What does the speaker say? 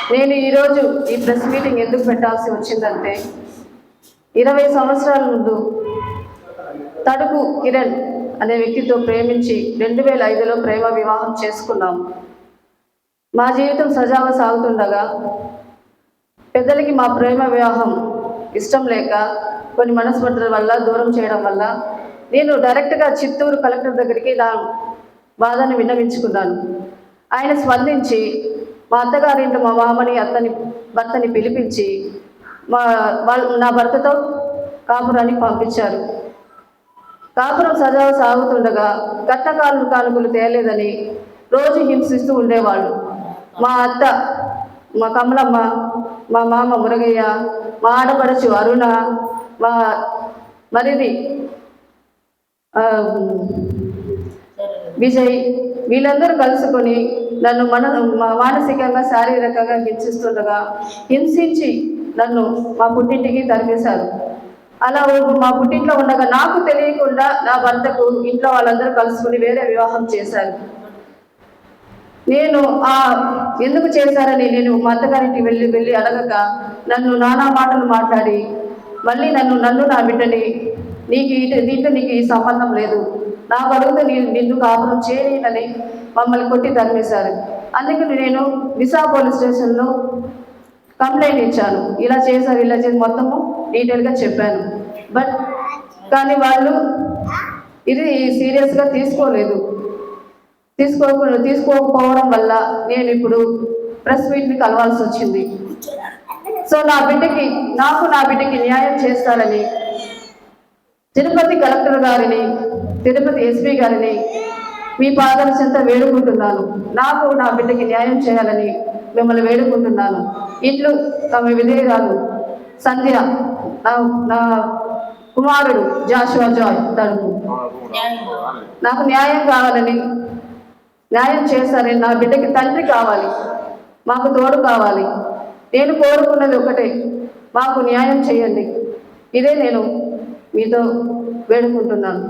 నేను ఈరోజు ఈ ప్రెస్ మీటింగ్ ఎందుకు పెట్టాల్సి వచ్చిందంటే 20 సంవత్సరాల ముందు తడుకు కిరణ్ అనే వ్యక్తితో ప్రేమించి 2005లో ప్రేమ వివాహం చేసుకున్నాము. మా జీవితం సజావుగా సాగుతుండగా పెద్దలకి మా ప్రేమ వివాహం ఇష్టం లేక కొన్ని మనస్పర్ధల వల్ల దూరం చేయడం వల్ల నేను డైరెక్ట్గా చిత్తూరు కలెక్టర్ దగ్గరికి నా బాధను విన్నవించుకున్నాను. ఆయన స్పందించి మా అత్తగారింట్లో మా మామని భర్తని పిలిపించి నా భర్తతో కాపురానికి పంపించారు. కాపురం సజావు సాగుతుండగా కానుకలు తేలేదని రోజు హింసిస్తూ ఉండేవాళ్ళు. మా అత్త, మా కమలమ్మ, మా మామ మురగయ్య, మా ఆడపడుచు అరుణ, మా మరిది విజయ్, వీళ్ళందరూ కలుసుకొని నన్ను మానసికంగా శారీరకంగా హింసించి నన్ను మా పుట్టింటికి తరిమేశారు. అలా మా పుట్టింట్లో ఉండగా నాకు తెలియకుండా నా భర్తకు ఇంట్లో వాళ్ళందరూ కలుసుకుని వేరే వివాహం చేశారు. నేను ఎందుకు చేశారని నేను మా అత్తగారికి వెళ్ళి అడగక నన్ను నానా మాటలు మాట్లాడి మళ్ళీ నన్ను నా బిడ్డని దీంట్లో నీకు ఈ సంబంధం లేదు, నాకు అడుగుతూ నిన్ను కాపురం చేయలేనని మమ్మల్ని కొట్టి తరిమేశారు. అందుకని నేను విశాఖ పోలీస్ స్టేషన్లో కంప్లైంట్ ఇచ్చాను. ఇలా చేసి మొత్తము డీటెయిల్గా చెప్పాను. కానీ వాళ్ళు ఇది సీరియస్గా తీసుకోకపోవడం వల్ల నేను ఇప్పుడు ప్రెస్ మీట్ని కలవాల్సి వచ్చింది. సో నా బిడ్డకి న్యాయం చేస్తారని తిరుపతి కలెక్టర్ గారిని, తిరుపతి ఎస్పీ గారిని మీ పాదాల చెంత వేడుకుంటున్నాను. నాకు నా బిడ్డకి న్యాయం చేయాలని మిమ్మల్ని వేడుకుంటున్నాను. ఇట్లు ఆమె విధేయురాలు సంధ్య, నా కుమారుడు జాషువా జాయ్ తడుపు నాకు న్యాయం కావాలని, న్యాయం చేస్తారని, నా బిడ్డకి తండ్రి కావాలి, మాకు తోడు కావాలి. నేను కోరుకున్నది ఒకటే, మాకు న్యాయం చేయండి. ఇదే నేను మీతో వేడుకుంటున్నాను.